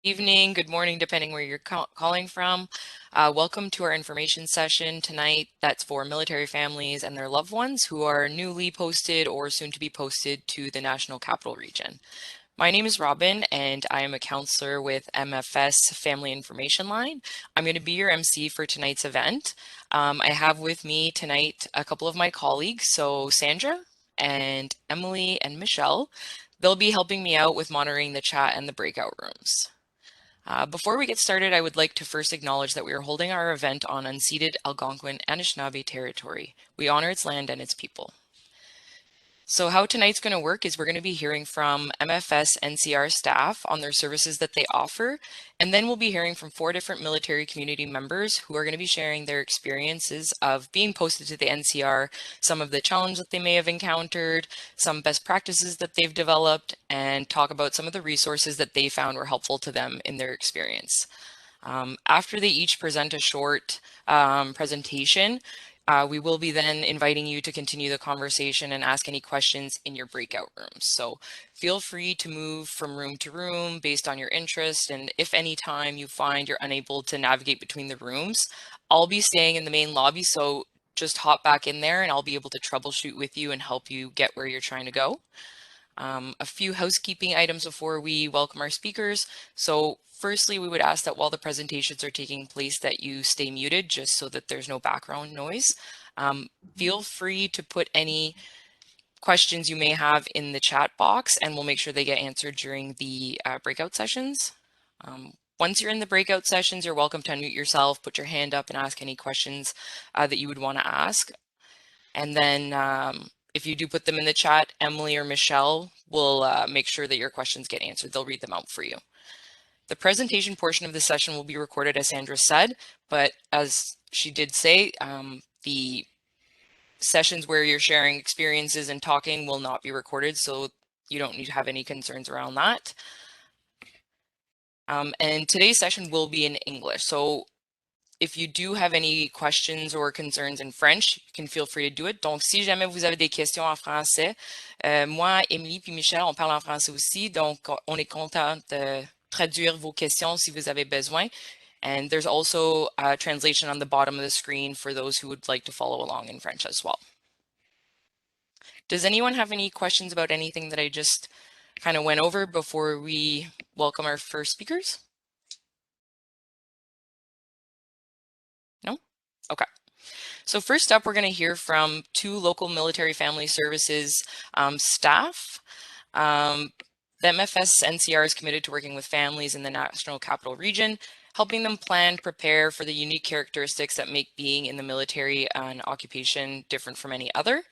Evening, good morning, depending where you're calling from. Welcome to our information session tonight that's for military families and their loved ones who are newly posted or soon to be posted to the National Capital Region. My name is Robin and I am a counselor with MFS Family Information Line. I'm going to be your MC for tonight's event. I have with me tonight a couple of my colleagues, so Sandra and Emily and Michelle. They'll be helping me out with monitoring the chat and the breakout rooms. Before we get started, I would like to first acknowledge that we are holding our event on unceded Algonquin Anishinaabe territory. We honor its land and its people. So how tonight's going to work is we're going to be hearing from MFS NCR staff on their services that they offer, and then we'll be hearing from 4 different military community members who are going to be sharing their experiences of being posted to the NCR, some of the challenges that they may have encountered, some best practices that they've developed, and talk about some of the resources that they found were helpful to them in their experience. After they each present a short presentation, we will be then inviting you to continue the conversation and ask any questions in your breakout rooms. So feel free to move from room to room based on your interest. And if any time you find you're unable to navigate between the rooms, I'll be staying in the main lobby. So just hop back in there and I'll be able to troubleshoot with you and help you get where you're trying to go. A few housekeeping items before we welcome our speakers. So firstly, we would ask that while the presentations are taking place that you stay muted just so that there's no background noise. Feel free to put any questions you may have in the chat box and we'll make sure they get answered during the breakout sessions. Once you're in the breakout sessions, you're welcome to unmute yourself, put your hand up and ask any questions that you would want to ask. And then if you do put them in the chat, Emily or Michelle will make sure that your questions get answered. They'll read them out for you. The presentation portion of the session will be recorded, as Sandra said, but as she did say, the sessions where you're sharing experiences and talking will not be recorded, so you don't need to have any concerns around that. And today's session will be in English. So if you do have any questions or concerns in French, you can feel free to do it. Donc, si jamais vous avez des questions en français, moi, Émilie puis Michel, on parle en français aussi. Donc, on est content de traduire vos questions si vous avez besoin. And there's also a translation on the bottom of the screen for those who would like to follow along in French as well. Does anyone have any questions about anything that I just kind of went over before we welcome our first speakers? No? Okay. So first up, we're going to hear from 2 local military family services staff. The MFS NCR is committed to working with families in the National Capital Region, helping them plan, prepare for the unique characteristics that make being in the military an occupation different from any other.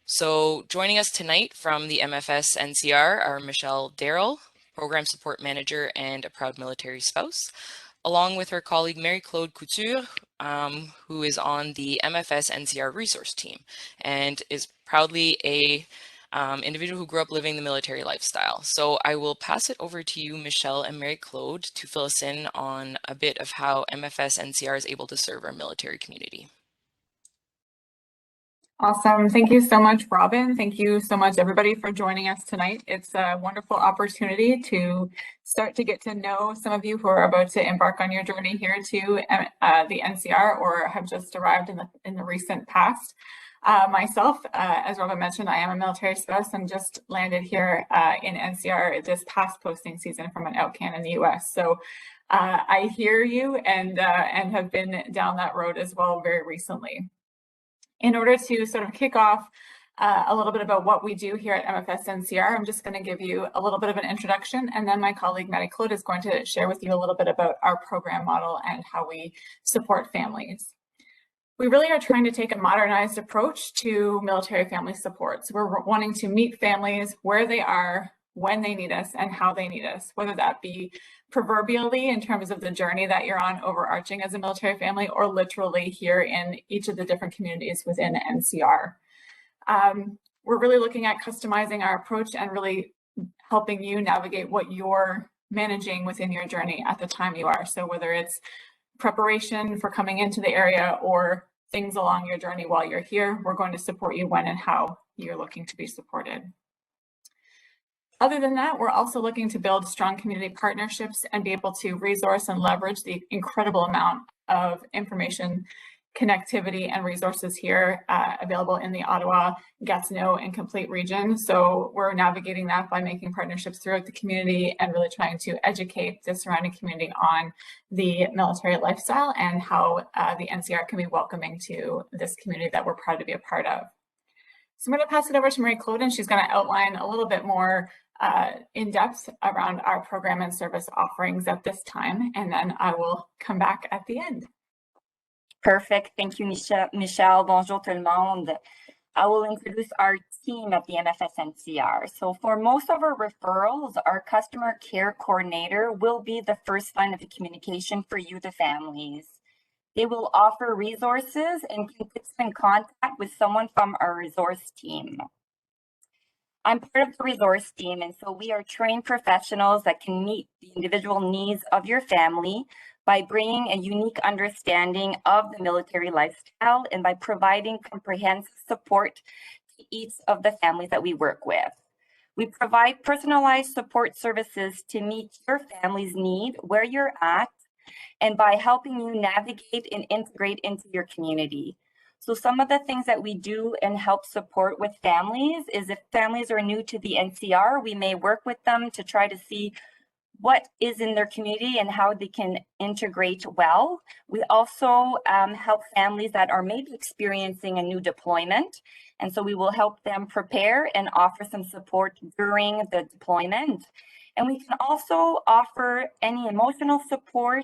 So joining us tonight from the MFS NCR are Michelle Darrell, Program Support Manager and a proud military spouse, along with her colleague Mary-Claude Couture, who is on the MFS NCR resource team and is proudly a individual who grew up living the military lifestyle. So I will pass it over to you, Michelle and Mary-Claude, to fill us in on a bit of how MFS NCR is able to serve our military community. Awesome. Thank you so much, Robin. Thank you so much, everybody, for joining us tonight. It's a wonderful opportunity to start to get to know some of you who are about to embark on your journey here to the NCR or have just arrived in the recent past. Myself, as Robin mentioned, I am a military spouse and just landed here in NCR this past posting season from an outcan in the US. So I hear you and have been down that road as well very recently. In order to sort of kick off a little bit about what we do here at MFS NCR, I'm just going to give you a little bit of an introduction, and then my colleague Marie-Claude is going to share with you a little bit about our program model and how we support families. We really are trying to take a modernized approach to military family support. So we're wanting to meet families where they are, when they need us, and how they need us, whether that be proverbially in terms of the journey that you're on overarching as a military family, or literally here in each of the different communities within NCR. We're really looking at customizing our approach and really helping you navigate what you're managing within your journey at the time you are. So whether it's preparation for coming into the area or things along your journey while you're here, we're going to support you when and how you're looking to be supported. Other than that, we're also looking to build strong community partnerships and be able to resource and leverage the incredible amount of information, connectivity, and resources here available in the Ottawa, Gatineau, and Complete region. So we're navigating that by making partnerships throughout the community and really trying to educate the surrounding community on the military lifestyle and how the NCR can be welcoming to this community that we're proud to be a part of. So I'm going to pass it over to Marie-Claude, and she's going to outline a little bit more in depth around our program and service offerings at this time, and then I will come back at the end. Perfect. Thank you, Michelle. Bonjour tout le monde. I will introduce our team at the MFS NCR. So for most of our referrals, our customer care coordinator will be the first line of the communication for you, the families. They will offer resources and can put you in contact with someone from our resource team. I'm part of the resource team, and so we are trained professionals that can meet the individual needs of your family by bringing a unique understanding of the military lifestyle and by providing comprehensive support to each of the families that we work with. We provide personalized support services to meet your family's need where you're at and by helping you navigate and integrate into your community. So some of the things that we do and help support with families is if families are new to the NCR, we may work with them to try to see what is in their community and how they can integrate well. We also help families that are maybe experiencing a new deployment. And so we will help them prepare and offer some support during the deployment. And we can also offer any emotional support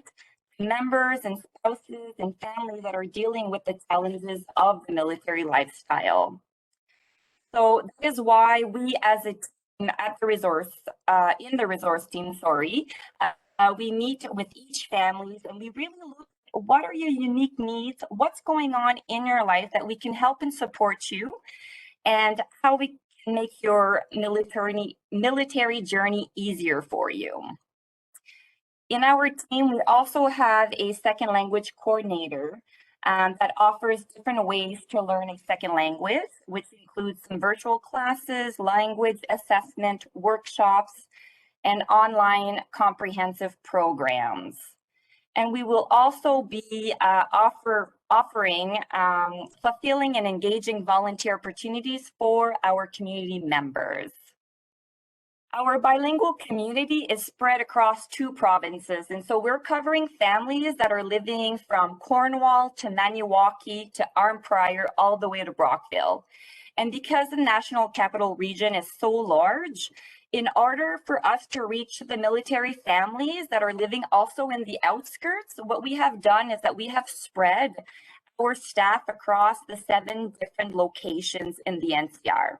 to members and spouses and families that are dealing with the challenges of the military lifestyle. So that is why we as a team at the resource, in the resource team, we meet with each family and we really look at what are your unique needs, what's going on in your life that we can help and support you, and how we can make your military journey easier for you. In our team, we also have a second language coordinator that offers different ways to learn a second language, which includes some virtual classes, language assessment, workshops, and online comprehensive programs. And we will also be offering fulfilling and engaging volunteer opportunities for our community members. Our bilingual community is spread across 2 provinces, and so we're covering families that are living from Cornwall to Maniwaki to Arnprior all the way to Brockville. And because the National Capital Region is so large, in order for us to reach the military families that are living also in the outskirts, what we have done is that we have spread our staff across the 7 different locations in the NCR.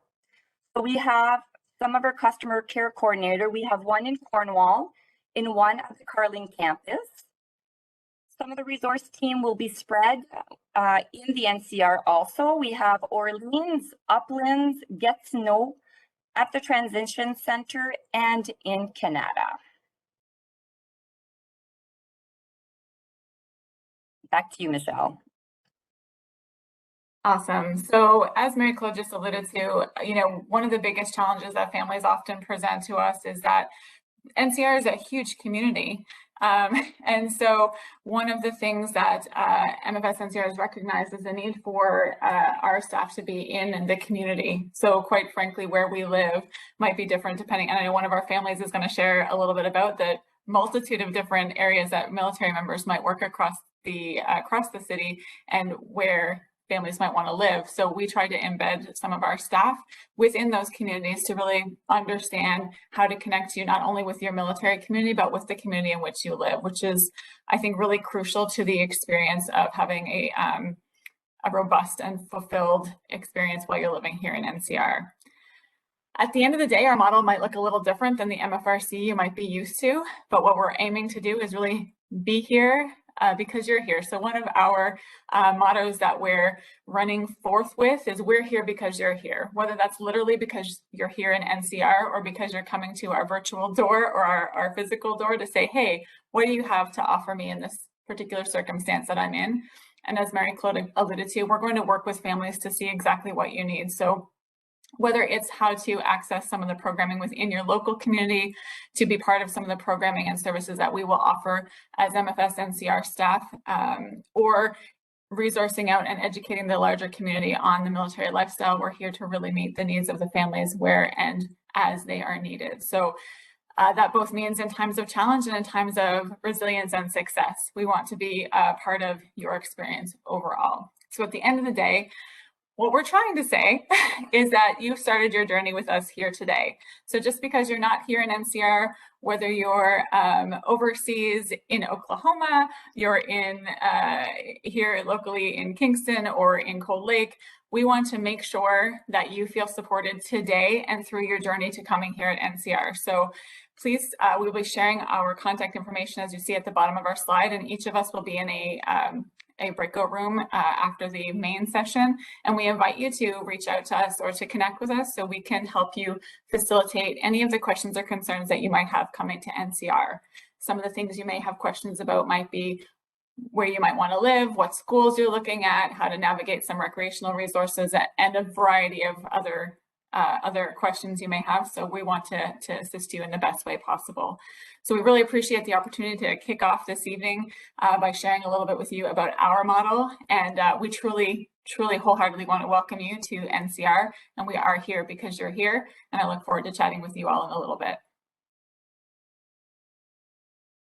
So we have some of our customer care coordinator. We have one in Cornwall, in one at the Carling campus. Some of the resource team will be spread in the NCR also. We have Orleans, Uplands, Gatineau, at the Transition Center, and in Canada. Back to you, Michelle. Awesome. So as Marie-Claude just alluded to, one of the biggest challenges that families often present to us is that NCR is a huge community. And so one of the things that MFS NCR has recognized is the need for our staff to be in the community. So quite frankly, where we live might be different depending, and I know one of our families is going to share a little bit about the multitude of different areas that military members might work across the city and where families might want to live. So we try to embed some of our staff within those communities to really understand how to connect you not only with your military community, but with the community in which you live, which is, I think, really crucial to the experience of having a robust and fulfilled experience while you're living here in NCR. At the end of the day, our model might look a little different than the MFRC you might be used to, but what we're aiming to do is really be here because you're here. So one of our mottos that we're running forth with is we're here because you're here, whether that's literally because you're here in NCR or because you're coming to our virtual door or our physical door to say, hey, what do you have to offer me in this particular circumstance that I'm in? And as Marie-Claude alluded to, we're going to work with families to see exactly what you need. So whether it's how to access some of the programming within your local community, to be part of some of the programming and services that we will offer as MFS NCR staff, or resourcing out and educating the larger community on the military lifestyle. We're here to really meet the needs of the families where and as they are needed. So that both means in times of challenge and in times of resilience and success. We want to be a part of your experience overall. So at the end of the day, what we're trying to say is that you've started your journey with us here today. So just because you're not here in NCR, whether you're overseas in Oklahoma, you're in here locally in Kingston or in Cold Lake, we want to make sure that you feel supported today and through your journey to coming here at NCR. So please, we'll be sharing our contact information as you see at the bottom of our slide, and each of us will be in a breakout room after the main session, and we invite you to reach out to us or to connect with us so we can help you facilitate any of the questions or concerns that you might have coming to NCR. Some of the things you may have questions about might be where you might want to live, what schools you're looking at, how to navigate some recreational resources, and a variety of other questions you may have. So we want to assist you in the best way possible. So we really appreciate the opportunity to kick off this evening by sharing a little bit with you about our model. And we truly wholeheartedly want to welcome you to NCR. And we are here because you're here. And I look forward to chatting with you all in a little bit.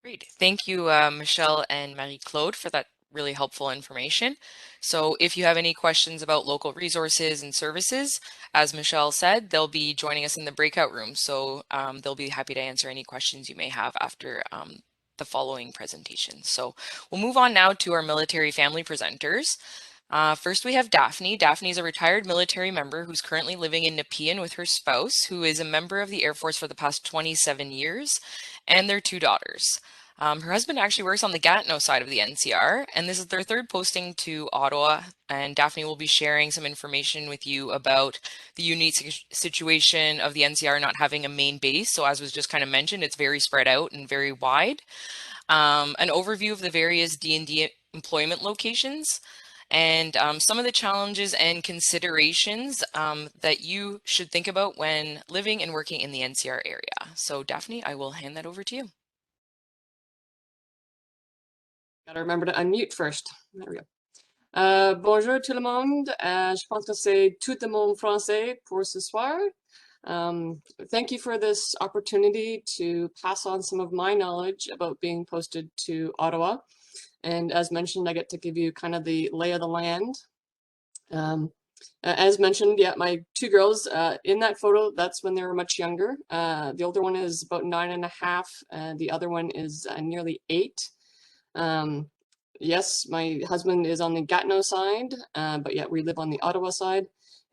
Great. Thank you, Michelle and Marie-Claude, for that really helpful information. So if you have any questions about local resources and services, as Michelle said, they'll be joining us in the breakout room. So they'll be happy to answer any questions you may have after the following presentation. So we'll move on now to our military family presenters. First, we have Daphne. Daphne is a retired military member who's currently living in Nepean with her spouse, who is a member of the Air Force for the past 27 years, and their 2 daughters. Her husband actually works on the Gatineau side of the NCR, and this is their 3rd posting to Ottawa, and Daphne will be sharing some information with you about the unique situation of the NCR not having a main base. So as was just kind of mentioned, it's very spread out and very wide. An overview of the various D&D employment locations, and some of the challenges and considerations that you should think about when living and working in the NCR area. So Daphne, I will hand that over to you. Gotta remember to unmute first. There we go. Bonjour tout le monde. Je pense que c'est tout le monde français pour ce soir. Thank you for this opportunity to pass on some of my knowledge about being posted to Ottawa. And as mentioned, I get to give you kind of the lay of the land. As mentioned, yeah, my 2 girls in that photo, that's when they were much younger. The older one is about 9.5, and the other one is nearly 8. Yes, my husband is on the Gatineau side, but yet we live on the Ottawa side.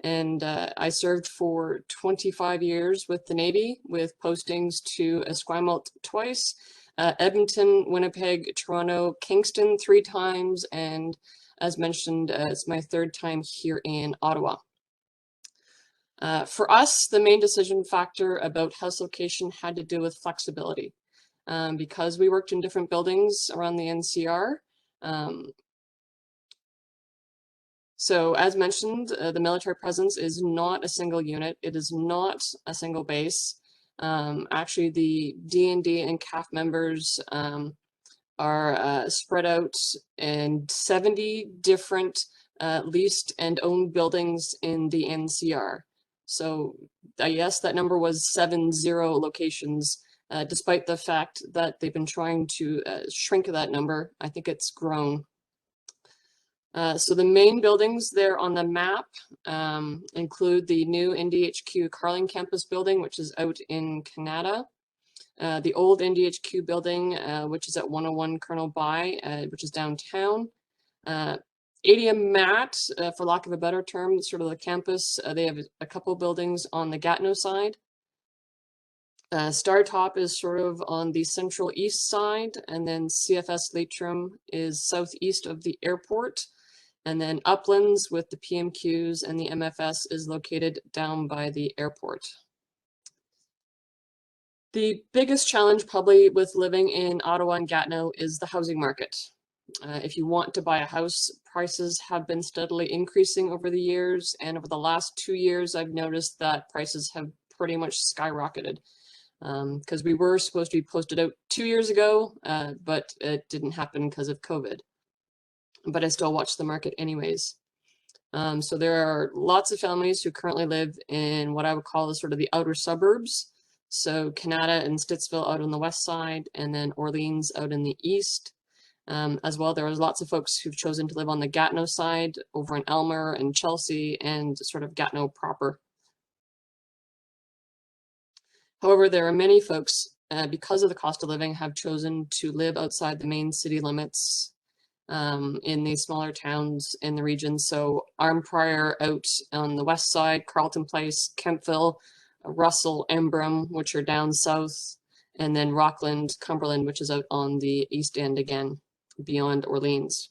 And I served for 25 years with the Navy, with postings to Esquimalt twice, Edmonton, Winnipeg, Toronto, Kingston 3 times, and as mentioned, it's my 3rd time here in Ottawa. For us, the main decision factor about house location had to do with flexibility. Because we worked in different buildings around the NCR. So as mentioned, the military presence is not a single unit. It is not a single base. Actually, the D&D and CAF members are spread out in 70 different leased and owned buildings in the NCR. So yes, that number was 70 locations. Despite the fact that they've been trying to shrink that number, I think it's grown. So the main buildings there on the map include the new NDHQ Carling Campus building, which is out in Canada. The old NDHQ building, which is at 101 Colonel By, which is downtown. ADM Mat, for lack of a better term, sort of the campus, they have a couple buildings on the Gatineau side. Star Top is sort of on the central east side, and then CFS Leitrim is southeast of the airport, and then Uplands with the PMQs and the MFS is located down by the airport. The biggest challenge probably with living in Ottawa and Gatineau is the housing market. If you want to buy a house, prices have been steadily increasing over the years, and over the last 2 years, I've noticed that prices have pretty much skyrocketed. Because we were supposed to be posted out 2 years ago, but it didn't happen because of COVID. But I still watch the market anyways. So there are lots of families who currently live in what I would call sort of the outer suburbs. So Canada and Stittsville out on the west side, and then Orleans out in the east. As well, there was lots of folks who've chosen to live on the Gatineau side, over in Elmer and Chelsea, and sort of Gatineau proper. However, there are many folks, because of the cost of living, have chosen to live outside the main city limits in these smaller towns in the region. So Arnprior out on the west side, Carleton Place, Kemptville, Russell, Embrun, which are down south, and then Rockland, Cumberland, which is out on the east end again, beyond Orleans.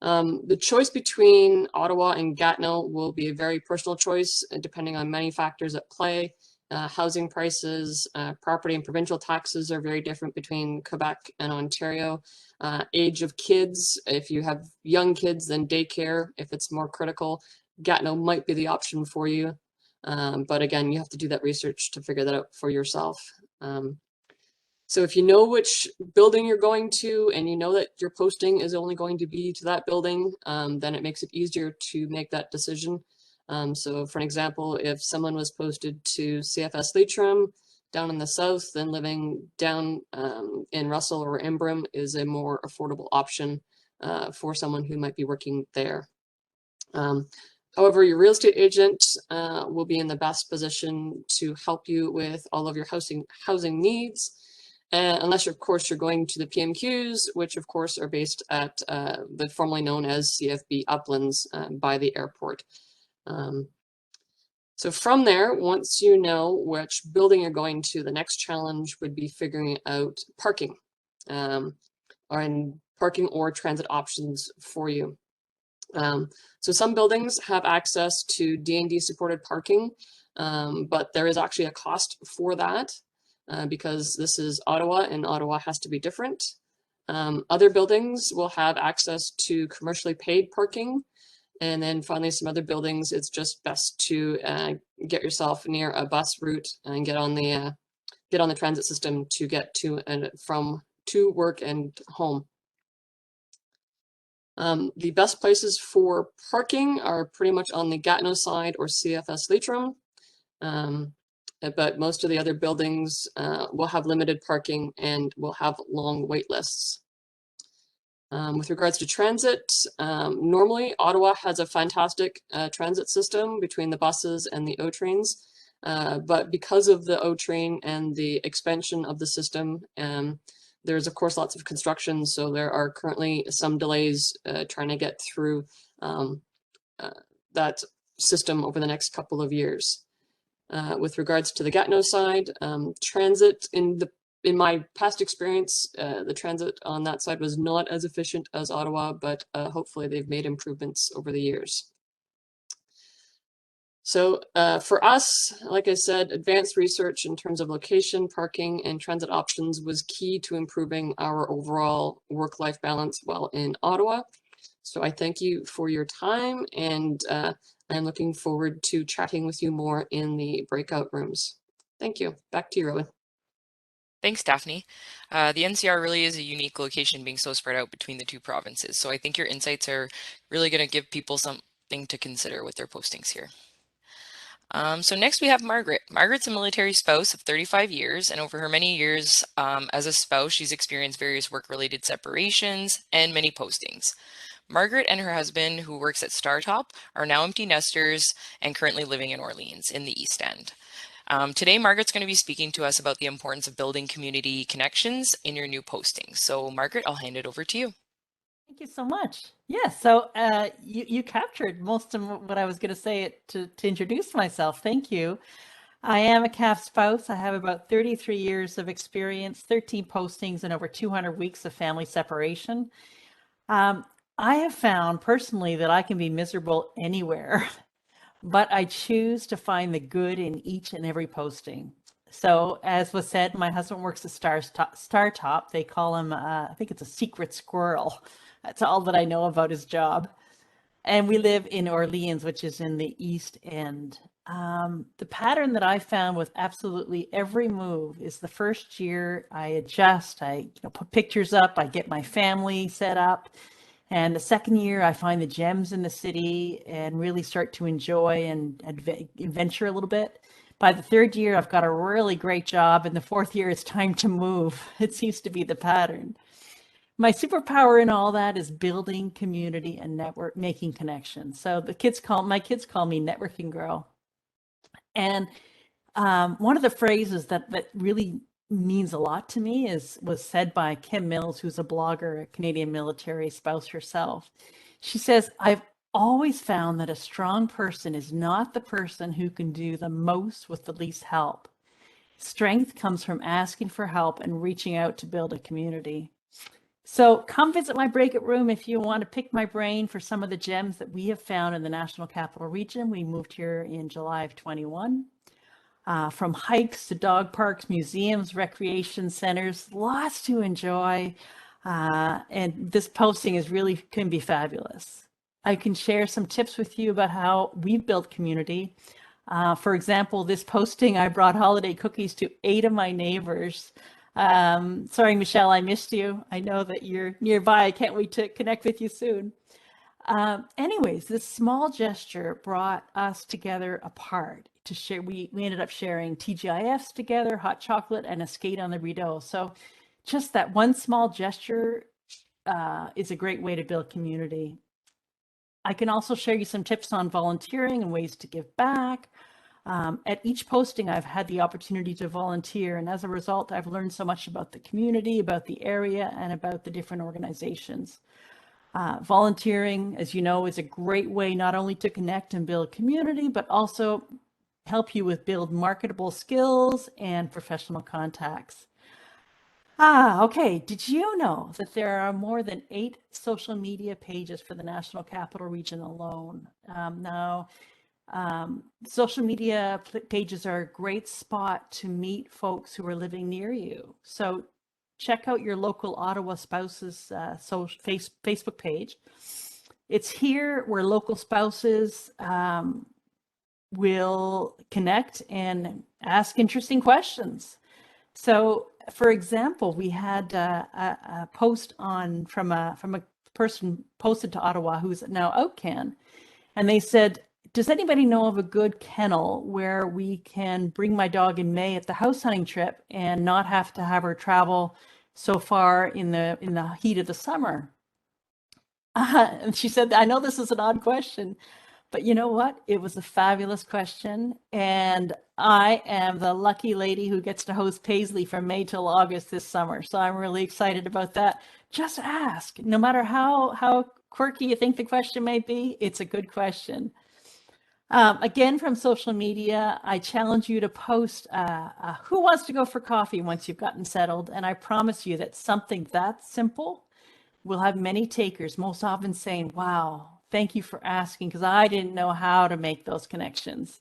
The choice between Ottawa and Gatineau will be a very personal choice, depending on many factors at play. Housing prices, property and provincial taxes are very different between Quebec and Ontario. Age of kids, if you have young kids, then daycare, if it's more critical, Gatineau might be the option for you. But again, you have to do that research to figure that out for yourself. So if you know which building you're going to, and you know that your posting is only going to be to that building, then it makes it easier to make that decision. So for an example, if someone was posted to CFS Leitrim down in the south, then living down in Russell or Embrun is a more affordable option for someone who might be working there. However, your real estate agent will be in the best position to help you with all of your housing needs. Unless, of course, you're going to the PMQs, which, of course, are based at the formerly known as CFB Uplands by the airport. So from there, once you know which building you're going to, the next challenge would be figuring out parking, parking or transit options for you. So some buildings have access to D&D supported parking, but there is actually a cost for that because this is Ottawa, and Ottawa has to be different. Other buildings will have access to commercially paid parking. And then finally, some other buildings, it's just best to get yourself near a bus route and get on the transit system to get to and from work and home. The best places for parking are pretty much on the Gatineau side or CFS Leitrim, but most of the other buildings will have limited parking and will have long wait lists. With regards to transit, normally Ottawa has a fantastic transit system between the buses and the O-trains, but because of the O-train and the expansion of the system, there's of course lots of construction, so there are currently some delays trying to get through that system over the next couple of years. With regards to the Gatineau side, transit in my past experience, the transit on that side was not as efficient as Ottawa, but hopefully they've made improvements over the years. So for us, like I said, advanced research in terms of location, parking, and transit options was key to improving our overall work-life balance while in Ottawa. So I thank you for your time, and I'm looking forward to chatting with you more in the breakout rooms. Thank you. Back to you, Rowan. Thanks, Daphne. The NCR really is a unique location being so spread out between the two provinces. So I think your insights are really going to give people something to consider with their postings here. So next we have Margaret. Margaret's a military spouse of 35 years, and over her many years as a spouse, she's experienced various work-related separations and many postings. Margaret and her husband, who works at Startop, are now empty nesters and currently living in Orleans in the East End. Today, Margaret's going to be speaking to us about the importance of building community connections in your new postings. So Margaret, I'll hand it over to you. Thank you so much. Yeah, so you captured most of what I was going to say to introduce myself. Thank you. I am a CAF spouse. I have about 33 years of experience, 13 postings, and over 200 weeks of family separation. I have found personally that I can be miserable anywhere, but I choose to find the good in each and every posting. So as was said, my husband works at Star Top. They call him, I think it's a secret squirrel. That's all that I know about his job. And we live in Orleans, which is in the East End. The pattern that I found with absolutely every move is the first year I adjust, I put pictures up, I get my family set up. And the second year, I find the gems in the city and really start to enjoy and adventure a little bit. By the third year, I've got a really great job. And the fourth year, it's time to move. It seems to be the pattern. My superpower in all that is building community and network, making connections. So my kids call me networking girl. And one of the phrases that really means a lot to me was said by Kim Mills, who's a blogger, a Canadian military spouse herself. She says, I've always found that a strong person is not the person who can do the most with the least help. Strength comes from asking for help and reaching out to build a community. So come visit my breakout room if you want to pick my brain for some of the gems that we have found in the National Capital Region. We moved here in July of 21. From hikes to dog parks, museums, recreation centers, lots to enjoy. And this posting can be fabulous. I can share some tips with you about how we've built community. For example, this posting, I brought holiday cookies to 8 of my neighbors. Sorry, Michelle, I missed you. I know that you're nearby. I can't wait to connect with you soon. Anyways, this small gesture brought us together apart to share. We ended up sharing TGIFs together, hot chocolate, and a skate on the Rideau. So just that one small gesture is a great way to build community. I can also share you some tips on volunteering and ways to give back. At each posting, I've had the opportunity to volunteer, and as a result, I've learned so much about the community, about the area, and about the different organizations. Volunteering, as you know, is a great way not only to connect and build community, but also help you build marketable skills and professional contacts. Okay. Did you know that there are more than 8 social media pages for the National Capital Region alone? Social media pages are a great spot to meet folks who are living near you. So check out your local Ottawa Spouses Facebook page. It's here where local spouses will connect and ask interesting questions. So, for example, we had a post from a person posted to Ottawa who's now out Can, and they said, does anybody know of a good kennel where we can bring my dog in May at the house hunting trip and not have to have her travel so far in the heat of the summer? And she said, I know this is an odd question, but you know what? It was a fabulous question. And I am the lucky lady who gets to host Paisley from May till August this summer. So I'm really excited about that. Just ask. No matter how quirky you think the question may be, it's a good question. Again, from social media, I challenge you to post who wants to go for coffee once you've gotten settled. And I promise you that something that simple will have many takers, most often saying, wow, thank you for asking, because I didn't know how to make those connections.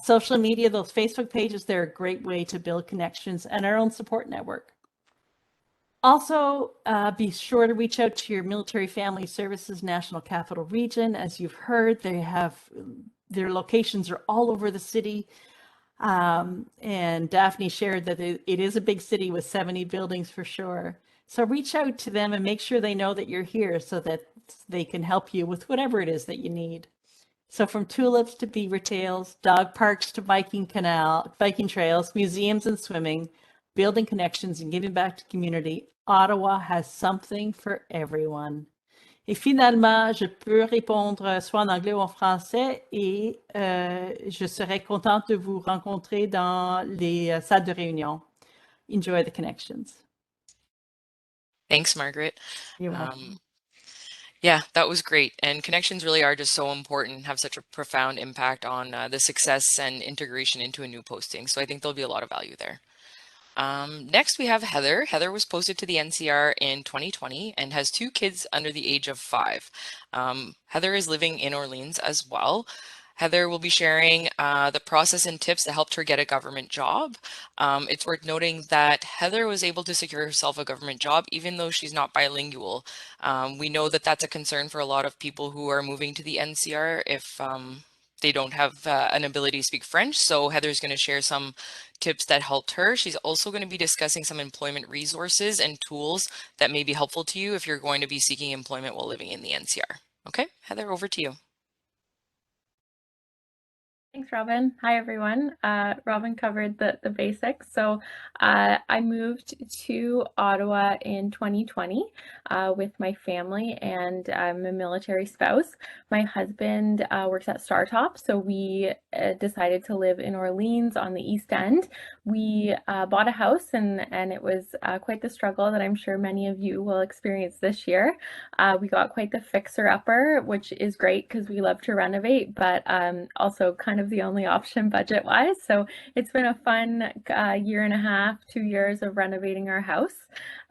Social media, those Facebook pages, they're a great way to build connections and our own support network. Also, be sure to reach out to your Military Family Services National Capital Region. As you've heard, their locations are all over the city. And Daphne shared that it is a big city with 70 buildings for sure. So reach out to them and make sure they know that you're here so that they can help you with whatever it is that you need. So from tulips to beaver tails, dog parks to biking trails, museums and swimming, building connections and giving back to community, Ottawa has something for everyone. Et finalement, je peux répondre soit en anglais ou en français et je serai contente de vous rencontrer dans les salles de réunion. Enjoy the connections. Thanks, Margaret. You're welcome. Yeah, that was great. And connections really are just so important, have such a profound impact on the success and integration into a new posting. So I think there'll be a lot of value there. Next, we have Heather. Heather was posted to the NCR in 2020 and has 2 kids under the age of 5. Heather is living in Orleans as well. Heather will be sharing the process and tips that helped her get a government job. It's worth noting that Heather was able to secure herself a government job even though she's not bilingual. We know that that's a concern for a lot of people who are moving to the NCR if they don't have an ability to speak French. So Heather's going to share some tips that helped her. She's also going to be discussing some employment resources and tools that may be helpful to you if you're going to be seeking employment while living in the NCR. Okay, Heather, over to you. Thanks, Robin. Hi, everyone. Robin covered the basics. So I moved to Ottawa in 2020 with my family, and I'm a military spouse. My husband works at StarTop, so we decided to live in Orleans on the East End. We bought a house, and it was quite the struggle that I'm sure many of you will experience this year. We got quite the fixer-upper, which is great because we love to renovate, but also kind of the only option budget-wise. So it's been a fun year and a half, 2 years of renovating our house.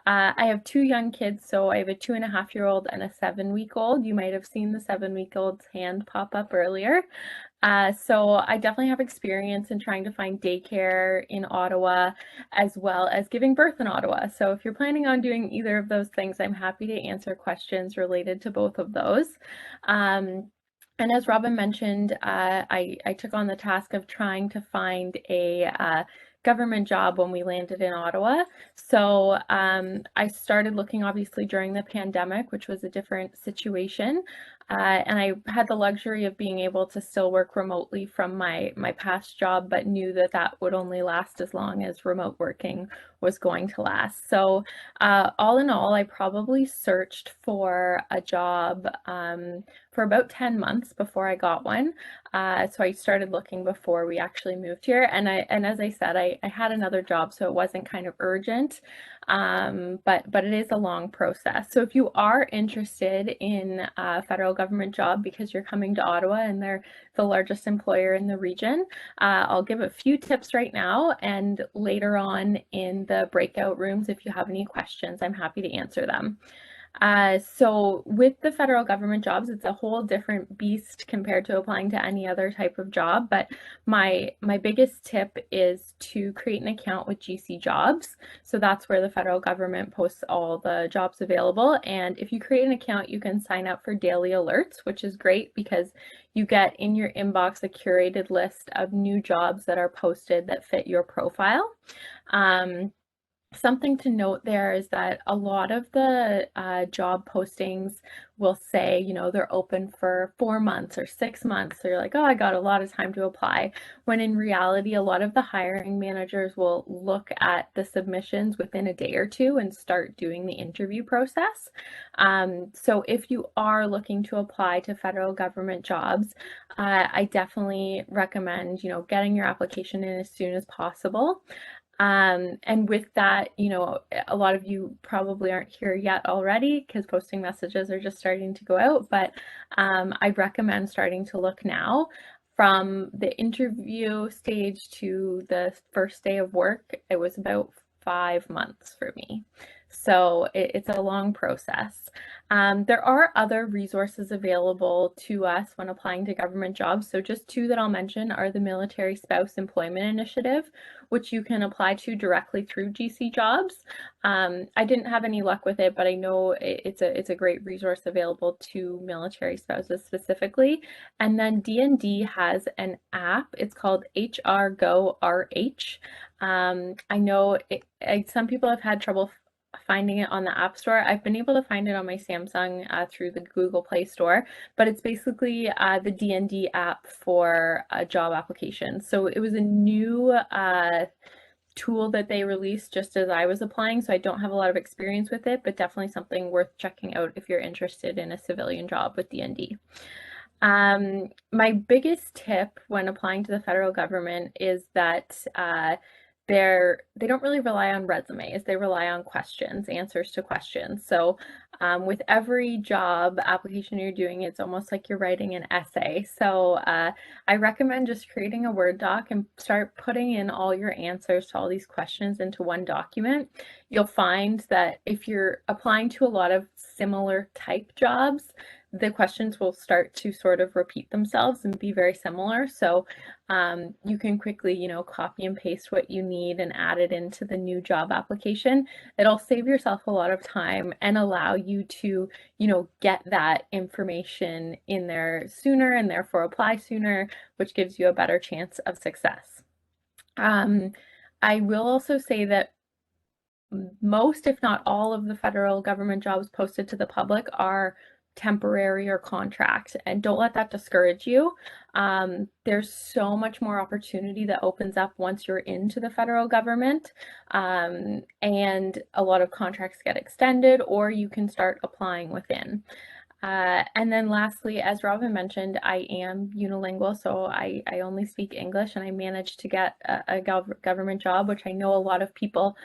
I have 2 young kids, so I have a 2.5-year-old and a 7-week-old. You might have seen the 7-week-old's hand pop up earlier. So I definitely have experience in trying to find daycare in Ottawa, as well as giving birth in Ottawa. So if you're planning on doing either of those things, I'm happy to answer questions related to both of those. And as Robin mentioned, I took on the task of trying to find a government job when we landed in Ottawa. So I started looking obviously during the pandemic, which was a different situation. And I had the luxury of being able to still work remotely from my past job, but knew that that would only last as long as remote working was going to last. So all in all, I probably searched for a job for about 10 months before I got one. So I started looking before we actually moved here. And as I said, I had another job, so it wasn't kind of urgent. But it is a long process. So if you are interested in a federal government job because you're coming to Ottawa and they're the largest employer in the region, I'll give a few tips right now, and later on in the breakout rooms, if you have any questions, I'm happy to answer them. So with the federal government jobs, it's a whole different beast compared to applying to any other type of job. But my biggest tip is to create an account with GC Jobs. So that's where the federal government posts all the jobs available. And if you create an account, you can sign up for daily alerts, which is great because you get in your inbox a curated list of new jobs that are posted that fit your profile. Something to note there is that a lot of the job postings will say, you know, they're open for 4 months or 6 months. So you're like, oh, I got a lot of time to apply. When in reality, a lot of the hiring managers will look at the submissions within a day or two and start doing the interview process. So if you are looking to apply to federal government jobs, I definitely recommend, you know, getting your application in as soon as possible. And with that, you know, a lot of you probably aren't here yet already because posting messages are just starting to go out, but I recommend starting to look now. From the interview stage to the first day of work, it was about 5 months for me. So it's a long process. There are other resources available to us when applying to government jobs. So just 2 that I'll mention are the Military Spouse Employment Initiative, which you can apply to directly through GC Jobs. I didn't have any luck with it, but I know it's a great resource available to military spouses specifically. And then DND has an app. It's called HR Go RH. I know some people have had trouble finding it on the App Store. I've been able to find it on my Samsung through the Google Play Store, but it's basically the DND app for job applications. So it was a new tool that they released just as I was applying, so I don't have a lot of experience with it, but definitely something worth checking out if you're interested in a civilian job with DND. My biggest tip when applying to the federal government is that they don't really rely on resumes. They rely on questions, answers to questions. So with every job application you're doing, it's almost like you're writing an essay. So I recommend just creating a Word doc and start putting in all your answers to all these questions into one document. You'll find that if you're applying to a lot of similar type jobs, the questions will start to sort of repeat themselves and be very similar. So you can quickly, you know, copy and paste what you need and add it into the new job application. It'll save yourself a lot of time and allow you to, you know, get that information in there sooner and therefore apply sooner, which gives you a better chance of success. I will also say that most, if not all, of the federal government jobs posted to the public are temporary or contract, and don't let that discourage you. There's so much more opportunity that opens up once you're into the federal government, and a lot of contracts get extended, or you can start applying within. And then lastly, as Robin mentioned, I am unilingual, so I only speak English, and I managed to get a government job, which I know a lot of people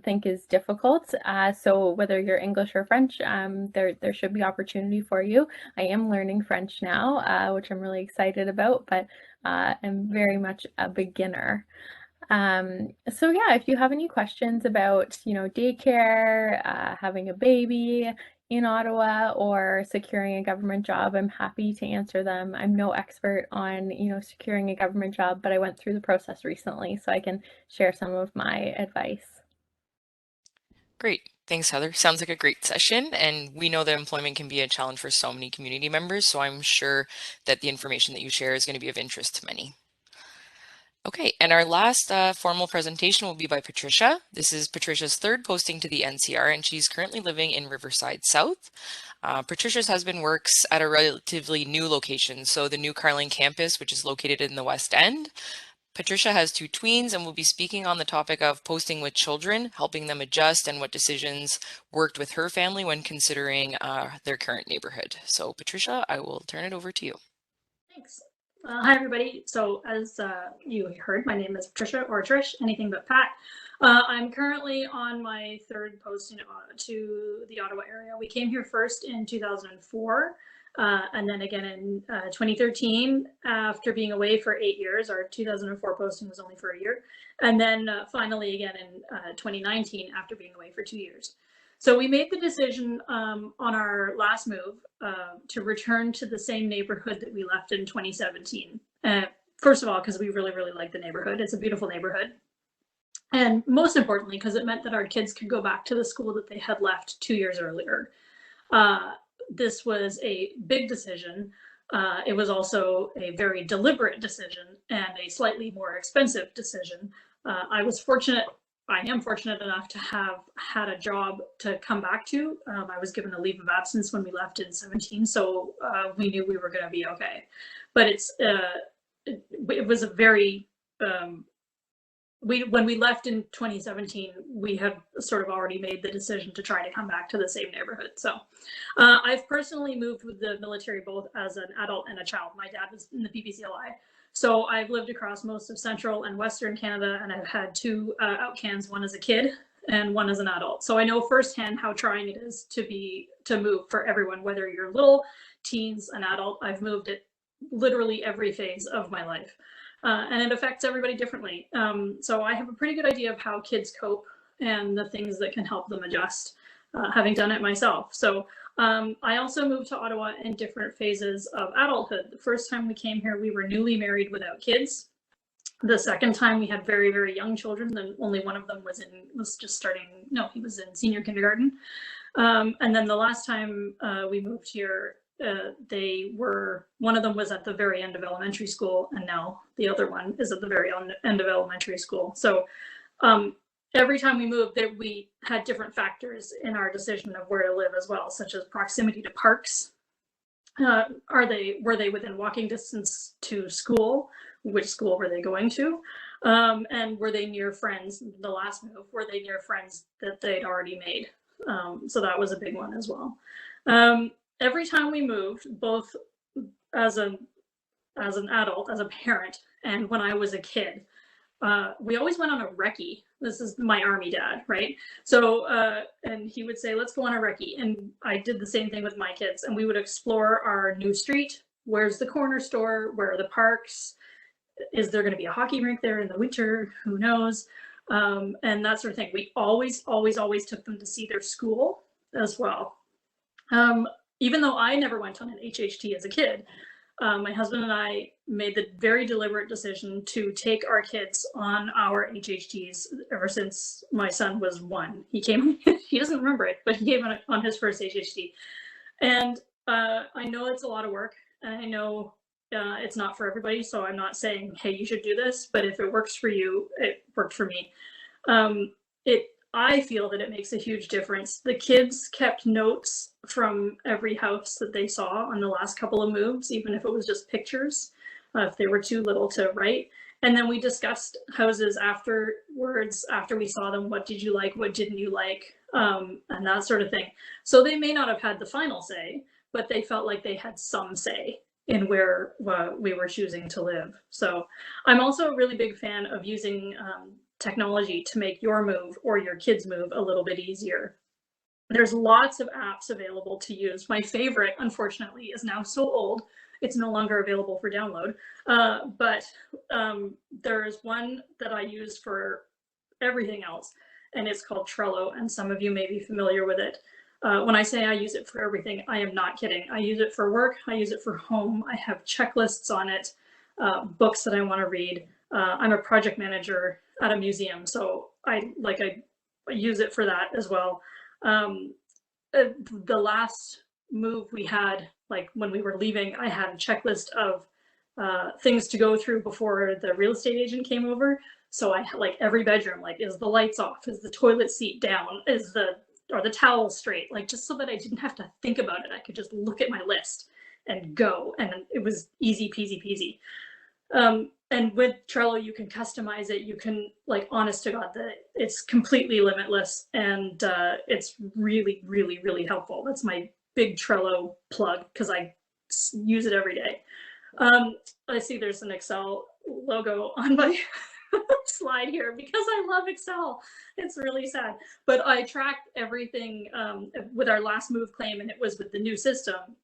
think is difficult. So whether you're English or French, there should be opportunity for you. I am learning French now, which I'm really excited about, but I'm very much a beginner. So yeah, if you have any questions about, you know, daycare, having a baby in Ottawa, or securing a government job, I'm happy to answer them. I'm no expert on, you know, securing a government job, but I went through the process recently, so I can share some of my advice. Great. Thanks, Heather. Sounds like a great session. And we know that employment can be a challenge for so many community members. So I'm sure that the information that you share is going to be of interest to many. Okay, and our last formal presentation will be by Patricia. This is Patricia's third posting to the NCR, and she's currently living in Riverside South. Patricia's husband works at a relatively new location, so the new Carling campus, which is located in the West End. Patricia has 2 tweens and will be speaking on the topic of posting with children, helping them adjust, and what decisions worked with her family when considering their current neighborhood. So Patricia, I will turn it over to you. Thanks. Hi, everybody. So as you heard, my name is Patricia, or Trish, anything but Pat. I'm currently on my 3rd posting to the Ottawa area. We came here first in 2004, and then again in 2013, after being away for 8 years. Our 2004 posting was only for a year. And then finally again in 2019, after being away for 2 years. So we made the decision on our last move to return to the same neighborhood that we left in 2017. First of all, because we really, really like the neighborhood. It's a beautiful neighborhood. And most importantly, because it meant that our kids could go back to the school that they had left 2 years earlier. This was a big decision. It was also a very deliberate decision and a slightly more expensive decision. I am fortunate enough to have had a job to come back to. I was given a leave of absence when we left in 2017, so we knew we were going to be okay. But it was a very, when we left in 2017, we had sort of already made the decision to try to come back to the same neighborhood. So I've personally moved with the military both as an adult and a child. My dad was in the PPCLI. So I've lived across most of Central and Western Canada, and I've had 2 outcans, one as a kid and one as an adult. So I know firsthand how trying it is to move for everyone, whether you're little, teens, an adult. I've moved at literally every phase of my life, and it affects everybody differently. So I have a pretty good idea of how kids cope and the things that can help them adjust, having done it myself. So I also moved to Ottawa in different phases of adulthood. The first time we came here, we were newly married without kids. The second time we had very, very young children. Then only one of them he was in senior kindergarten. And then the last time we moved here, one of them was at the very end of elementary school, and now the other one is at the very end of elementary school. So every time we moved, we had different factors in our decision of where to live as well, such as proximity to parks. Were they within walking distance to school? Which school were they going to? And were they near friends? The last move, were they near friends that they'd already made? So that was a big one as well. Every time we moved, both as an adult, as a parent, and when I was a kid, we always went on a recce. This is my Army dad, right? So, and he would say, let's go on a recce. And I did the same thing with my kids. And we would explore our new street. Where's the corner store? Where are the parks? Is there going to be a hockey rink there in the winter? Who knows? And that sort of thing. We always took them to see their school as well. even though I never went on an HHT as a kid, my husband and I made the very deliberate decision to take our kids on our HHTs ever since my son was 1. He came, he doesn't remember it, but he came on his first HHT. And I know it's a lot of work, and I know it's not for everybody, so I'm not saying, hey, you should do this, but if it works for you, it worked for me. I feel that it makes a huge difference. The kids kept notes from every house that they saw on the last couple of moves, even if it was just pictures, if they were too little to write. And then we discussed houses afterwards, after we saw them. What did you like? What didn't you like? And that sort of thing. So they may not have had the final say, but they felt like they had some say in where we were choosing to live. So I'm also a really big fan of using technology to make your move or your kids' move a little bit easier. There's lots of apps available to use. My favorite, unfortunately, is now so old, it's no longer available for download. But there's one that I use for everything else, and it's called Trello, and some of you may be familiar with it. When I say I use it for everything, I am not kidding. I use it for work, I use it for home, I have checklists on it, books that I want to read. I'm a project manager at a museum, so I use it for that as well. The last move we had, like when we were leaving, I had a checklist of things to go through before the real estate agent came over. So I like every bedroom, like, is the lights off? Is the toilet seat down? Are the towels straight? Like, just so that I didn't have to think about it. I could just look at my list and go, and it was easy peasy peasy. And with Trello, you can customize it. You can, like, honest to God, it's completely limitless, and it's really, really, really helpful. That's my big Trello plug, because I use it every day. I see there's an Excel logo on my slide here because I love Excel. It's really sad, but I tracked everything with our last move claim, and it was with the new system.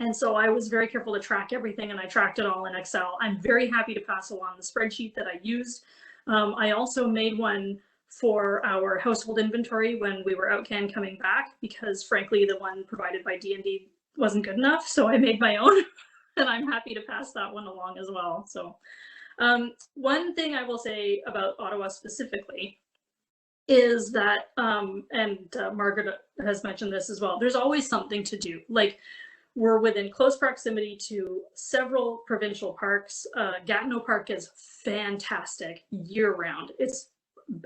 And so I was very careful to track everything, and I tracked it all in Excel. I'm very happy to pass along the spreadsheet that I used. I also made one for our household inventory when we were out coming back, because frankly, the one provided by D&D wasn't good enough. So I made my own, and I'm happy to pass that one along as well. So one thing I will say about Ottawa specifically is that, and Margaret has mentioned this as well, there's always something to do. Like, we're within close proximity to several provincial parks. Gatineau Park is fantastic year-round. It's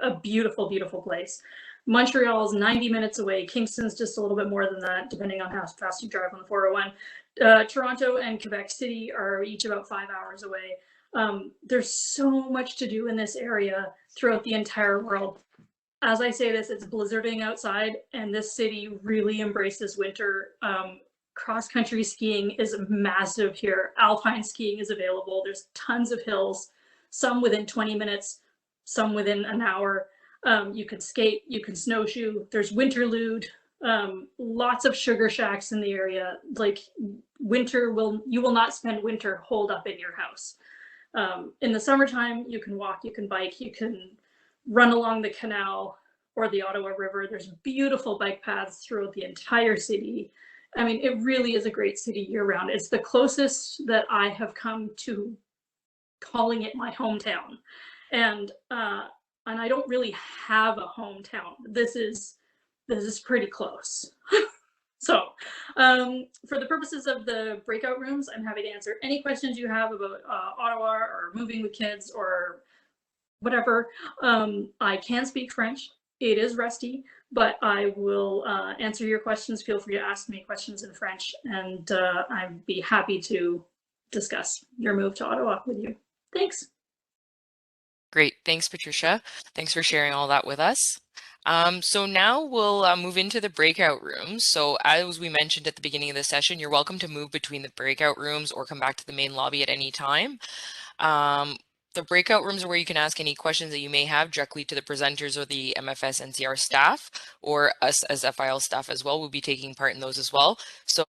a beautiful, beautiful place. Montreal is 90 minutes away. Kingston's just a little bit more than that, depending on how fast you drive on the 401. Toronto and Quebec City are each about 5 hours away. There's so much to do in this area throughout the entire world. As I say this, it's blizzarding outside, and this city really embraces winter. Cross-country skiing is massive here. Alpine skiing is available. There's tons of hills, some within 20 minutes, some within an hour. You can skate, you can snowshoe. There's Winterlude, lots of sugar shacks in the area. Like, you will not spend winter holed up in your house. In the summertime, you can walk, you can bike, you can run along the canal or the Ottawa River. There's beautiful bike paths throughout the entire city. I mean, it really is a great city year-round. It's the closest that I have come to calling it my hometown, and I don't really have a hometown. This is pretty close. So, for the purposes of the breakout rooms, I'm happy to answer any questions you have about Ottawa or moving with kids or whatever. I can speak French. It is rusty, but I will answer your questions. Feel free to ask me questions in French, and I'd be happy to discuss your move to Ottawa with you. Thanks. Great. Thanks, Patricia. Thanks for sharing all that with us. So now we'll move into the breakout rooms. So as we mentioned at the beginning of the session, you're welcome to move between the breakout rooms or come back to the main lobby at any time. The breakout rooms are where you can ask any questions that you may have directly to the presenters or the MFS NCR staff, or us as FIL staff as well. We'll be taking part in those as well. So